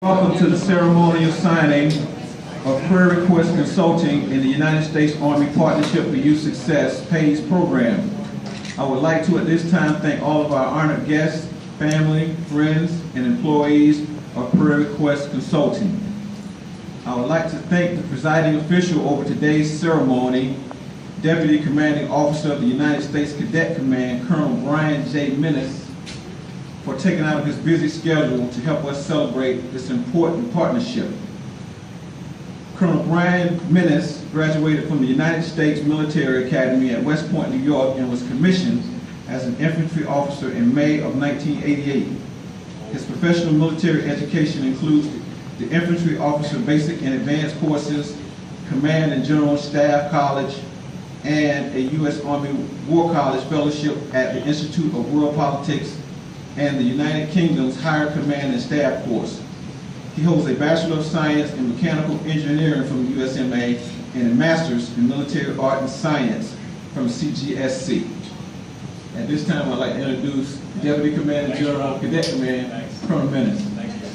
Welcome to the ceremonial signing of Prayer Request Consulting in the United States Army Partnership for Youth Success PAYS program. I would like to at this time thank all of our honored guests, family, friends, and employees of Prayer Request Consulting. I would like to thank the presiding official over today's ceremony, Deputy Commanding Officer of the United States Cadet Command, Colonel Brian J. Minnis, for taking out of his busy schedule to help us celebrate this important partnership. Colonel Brian Minnis graduated from the United States Military Academy at West Point, New York, and was commissioned as an infantry officer in May of 1988. His professional military education includes the Infantry Officer Basic and Advanced Courses, Command and General Staff College, and a U.S. Army War College Fellowship at the Institute of World Politics and the United Kingdom's Higher Command and Staff course. He holds a Bachelor of Science in Mechanical Engineering from the USMA and a Master's in Military Art and Science from CGSC. At this time, I'd like to introduce Deputy Commander General Cadet Command, Colonel Minnis. Thank you.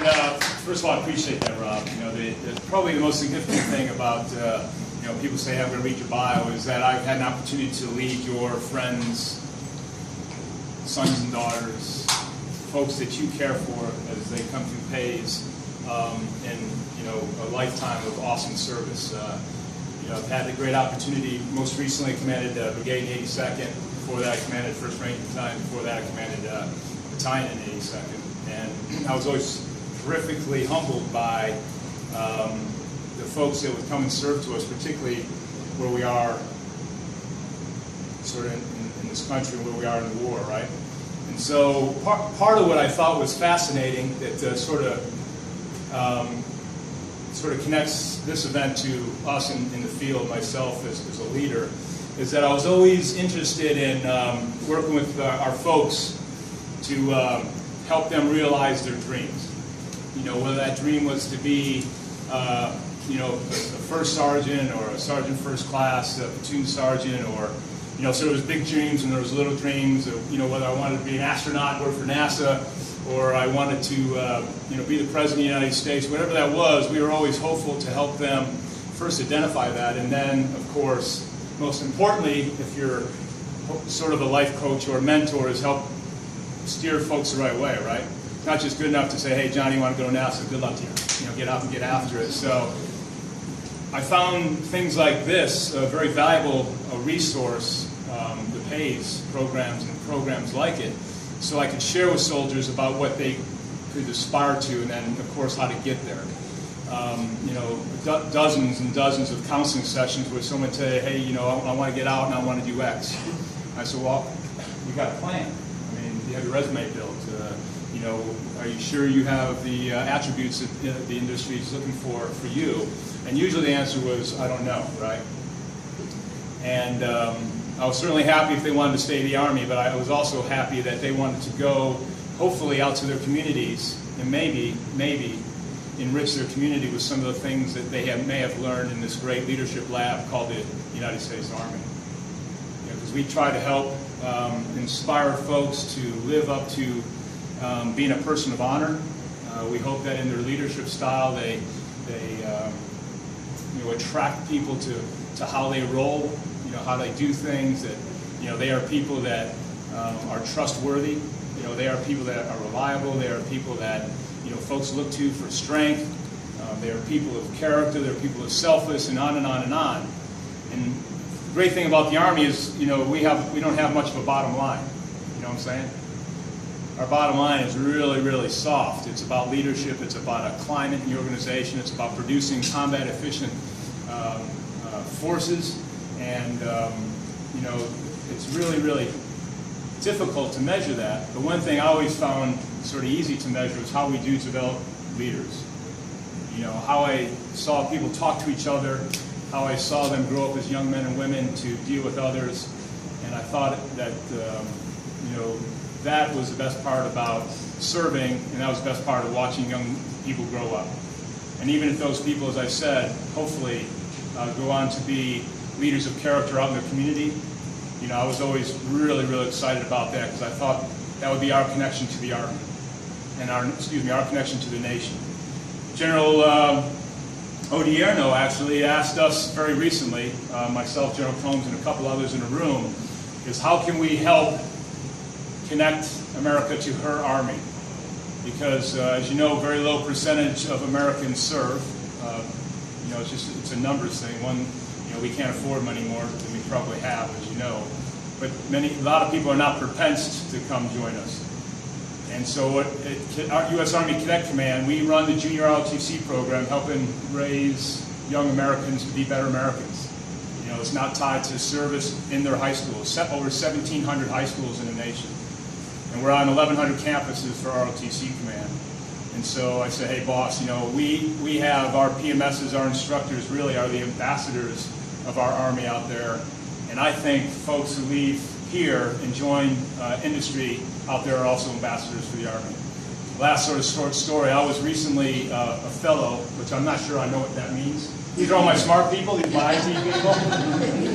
And first of all, I appreciate that, Rob. You know, probably the most significant thing about people say I'm going to read your bio is that I've had an opportunity to lead your friends, sons and daughters, folks that you care for as they come through PAYS, and a lifetime of awesome service. I've had a great opportunity. Most recently, I commanded Brigade in 82nd. Before that, I commanded 1st Ranger Battalion. Before that, I commanded Battalion in 82nd. And I was always terrifically humbled by the folks that would come and serve to us, particularly where we are sort of in this country, where we are in the war, right? And so part of what I thought was fascinating that sort of connects this event to us in the field, myself as a leader, is that I was always interested in working with our folks to help them realize their dreams. Whether that dream was to be a first sergeant or a sergeant first class, a platoon sergeant, or so there was big dreams and there was little dreams of whether I wanted to be an astronaut, work for NASA, or I wanted to be the president of the United States. Whatever that was, we were always hopeful to help them first identify that, and then of course, most importantly, if you're sort of a life coach or a mentor, is help steer folks the right way, right? It's not just good enough to say, hey, Johnny, you want to go to NASA? Good luck to you. Get out and get after it. So I found things like this a very valuable resource, the PAYS programs and programs like it, so I could share with soldiers about what they could aspire to, and then, of course, how to get there. Dozens and dozens of counseling sessions where someone would say, hey, I want to get out and I want to do X. I said, well, you got a plan. I mean, you have your resume built. Are you sure you have the attributes that the industry is looking for you? And usually the answer was, I don't know, right? And I was certainly happy if they wanted to stay in the Army, but I was also happy that they wanted to go, hopefully, out to their communities and maybe enrich their community with some of the things that they may have learned in this great leadership lab called the United States Army. Because we try to help inspire folks to live up to being a person of honor. We hope that in their leadership style they attract people to how they roll, how they do things, that they are people that are trustworthy, they are people that are reliable, they are people that folks look to for strength, they are people of character, they're people of selfless, and on and on and on. And the great thing about the Army is we don't have much of a bottom line. You know what I'm saying? Our bottom line is really, really soft. It's about leadership. It's about a climate in the organization. It's about producing combat-efficient forces. And, it's really, really difficult to measure that. The one thing I always found sort of easy to measure is how we do develop leaders. How I saw people talk to each other, how I saw them grow up as young men and women to deal with others. And I thought that, that was the best part about serving, and that was the best part of watching young people grow up. And even if those people, as I said, hopefully go on to be leaders of character out in their community, you know, I was always really, really excited about that because I thought that would be our connection to the Army and our connection to the nation. General Odierno actually asked us very recently, myself, General Combs, and a couple others in the room, is how can we help connect America to her Army? Because, as you know, very low percentage of Americans serve. You know, it's a numbers thing. One, you know, we can't afford money more than we probably have, as you know. But a lot of people are not propensed to come join us. And so our U.S. Army Cadet Command, we run the Junior ROTC program, helping raise young Americans to be better Americans. You know, it's not tied to service in their high schools. Over 1,700 high schools in the nation. And we're on 1,100 campuses for ROTC Command. And so I said, hey boss, you know, we have our PMSs, our instructors really are the ambassadors of our Army out there. And I think folks who leave here and join industry out there are also ambassadors for the Army. Last sort of short story, I was recently a fellow, which I'm not sure I know what that means. These are all my smart people, these my IT people.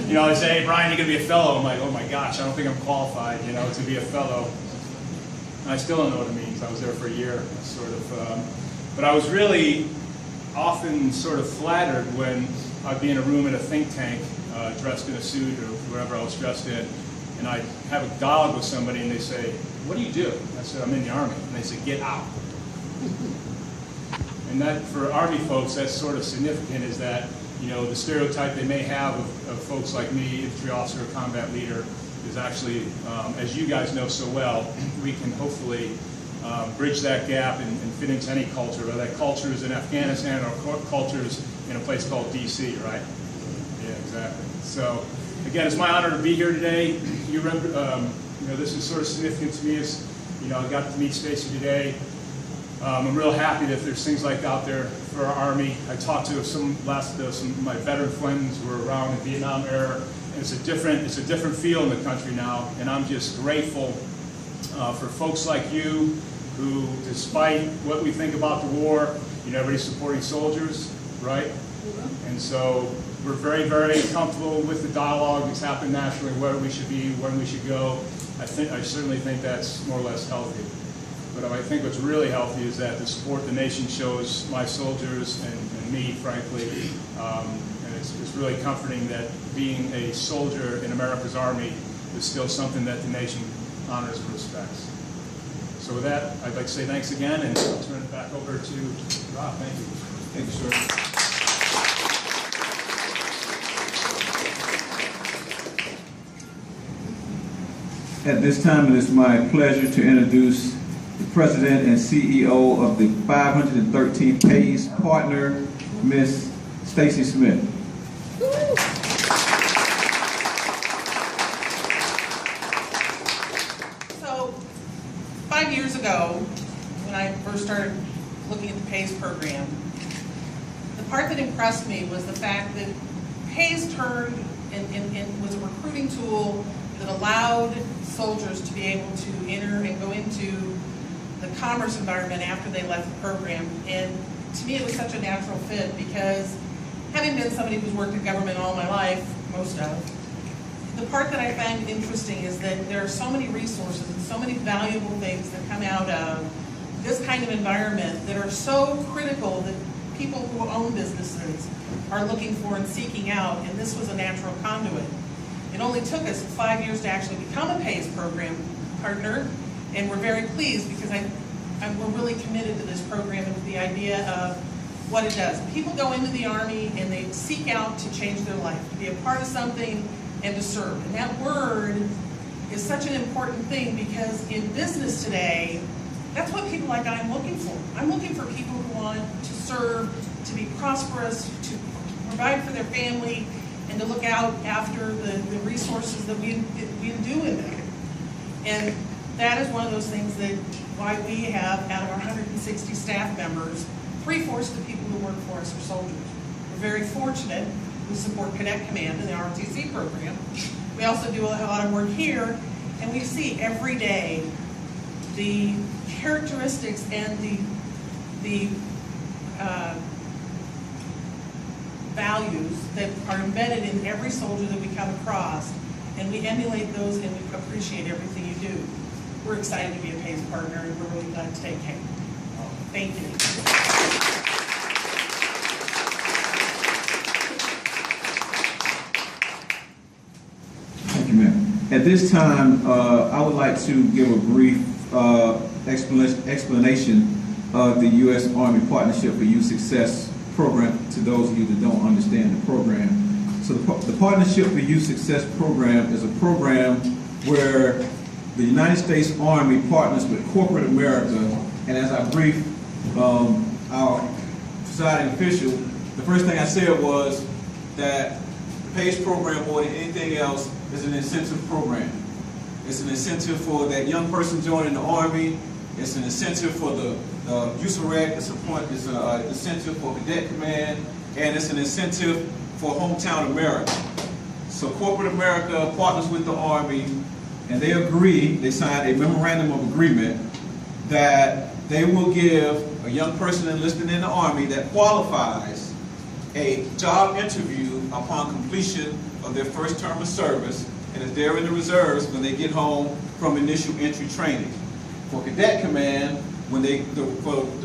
You know, they say, hey Brian, you're going to be a fellow. I'm like, oh my gosh, I don't think I'm qualified, you know, to be a fellow. And I still don't know what it means. I was there for a year, sort of. But I was really often sort of flattered when I'd be in a room in a think tank, dressed in a suit or whatever I was dressed in, and I'd have a dialogue with somebody and they say, what do you do? I said, I'm in the Army. And they say, get out. And that, for Army folks, that's sort of significant, is that, you know, the stereotype they may have of folks like me, infantry officer or combat leader, is actually, as you guys know so well, we can hopefully bridge that gap and fit into any culture, whether that culture is in Afghanistan or cultures in a place called DC, right? Yeah, exactly. So, again, it's my honor to be here today. You remember, you know, this is sort of significant to me. As you know, I got to meet Stacy today. I'm real happy that there's things like out there for our Army. I talked to some of my veteran friends who were around in Vietnam era. It's a different feel in the country now, and I'm just grateful for folks like you who, despite what we think about the war, you know, everybody's supporting soldiers, right? And so we're very, very comfortable with the dialogue that's happened nationally, where we should be, when we should go. I certainly think that's more or less healthy. But I think what's really healthy is that the support the nation shows my soldiers and me, frankly. And it's really comforting that being a soldier in America's Army is still something that the nation honors and respects. So with that, I'd like to say thanks again, and I'll turn it back over to Rob. Thank you. Thank you, sir. At this time, it is my pleasure to introduce the President and CEO of the 513th PAYS Partner, Ms. Stacy Smith. So, 5 years ago, when I first started looking at the PAYS program, the part that impressed me was the fact that PAYS turned and was a recruiting tool that allowed soldiers to be able to enter and go into the commerce environment after they left the program. And to me, it was such a natural fit because, having been somebody who's worked in government all my life, most of, the part that I find interesting is that there are so many resources and so many valuable things that come out of this kind of environment that are so critical that people who own businesses are looking for and seeking out, and this was a natural conduit. It only took us 5 years to actually become a PAYS program partner, and we're very pleased because we're really committed to this program and to the idea of what it does. People go into the Army and they seek out to change their life, to be a part of something and to serve. And that word is such an important thing because in business today, that's what people like I am looking for. I'm looking for people who want to serve, to be prosperous, to provide for their family, and to look out after the resources that we do in them. And that is one of those things that why we have, out of our 160 staff members, 3/4 of the people who work for us are soldiers. We're very fortunate. We support Cadet Command in the ROTC program. We also do a lot of work here, and we see every day the characteristics and the values that are embedded in every soldier that we come across and we emulate those and we appreciate everything you do. We're excited to be a PACE partner, and we're really glad to take care. Thank you. Thank you, ma'am. At this time, I would like to give a brief explanation of the U.S. Army Partnership for Youth Success program to those of you that don't understand the program. So the Partnership for Youth Success program is a program where the United States Army partners with corporate America, and as I briefed our presiding official, the first thing I said was that the PACE program, more than anything else, is an incentive program. It's an incentive for that young person joining the Army. It's an incentive for the USAREC. It's an incentive for Cadet Command, and it's an incentive for Hometown America. So corporate America partners with the Army, and they signed a memorandum of agreement that they will give a young person enlisted in the Army that qualifies a job interview upon completion of their first term of service, and if they're in the reserves when they get home from initial entry training. For Cadet Command, for the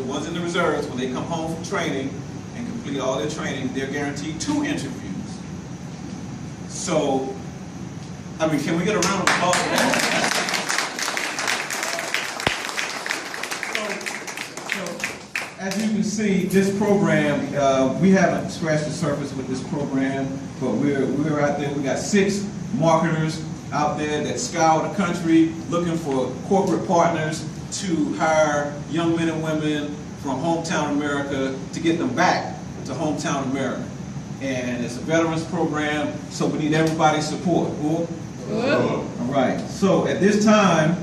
ones in the reserves, when they come home from training and complete all their training, they're guaranteed 2 interviews. So, I mean, can we get a round of applause for that? As you can see, this program, we haven't scratched the surface with this program, but we're out there. We got 6 marketers out there that scour the country looking for corporate partners to hire young men and women from Hometown America to get them back to Hometown America. And it's a veterans program, so we need everybody's support. Cool? All right. So at this time,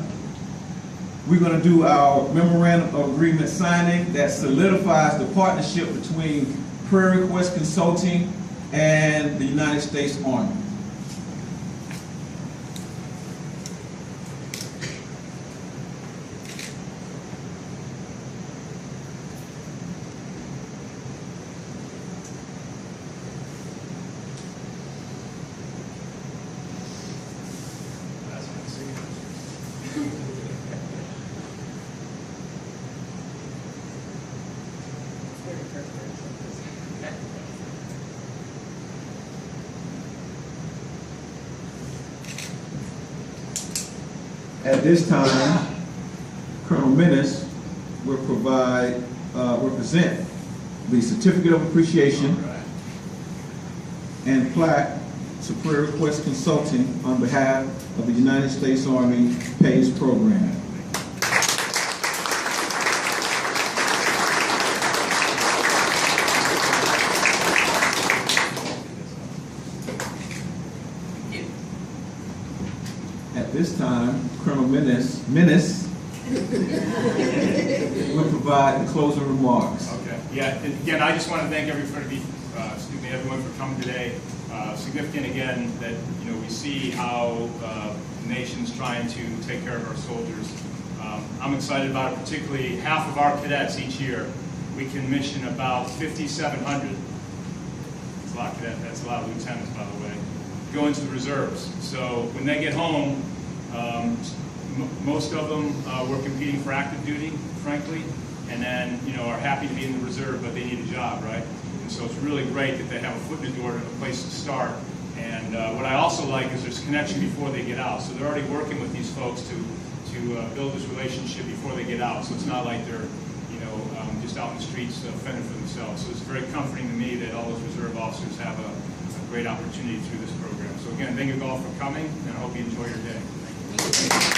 we're going to do our memorandum of agreement signing that solidifies the partnership between Prayer Request Consulting and the United States Army. At this time, Colonel Menace will present the certificate of appreciation and plaque to Prayer Request Consulting on behalf of the United States Army PACE program. At this time, Colonel Menace will provide the closing remarks. Okay. Yeah. Again, I just want to thank everyone for coming today. Significant again that we see how the nation's trying to take care of our soldiers. I'm excited about it. Particularly, half of our cadets each year, we can mission about 5,700. That's a lot of cadets. That's a lot of lieutenants, by the way. Go into the reserves. So when they get home, most of them were competing for active duty, frankly, and then are happy to be in the reserve, but they need a job, right? And so it's really great that they have a foot in the door, a place to start. And what I also like is there's connection before they get out. So they're already working with these folks to build this relationship before they get out. So it's not like they're just out in the streets fending for themselves. So it's very comforting to me that all those reserve officers have a great opportunity through this program. So again, thank you all for coming, and I hope you enjoy your day. Thank you.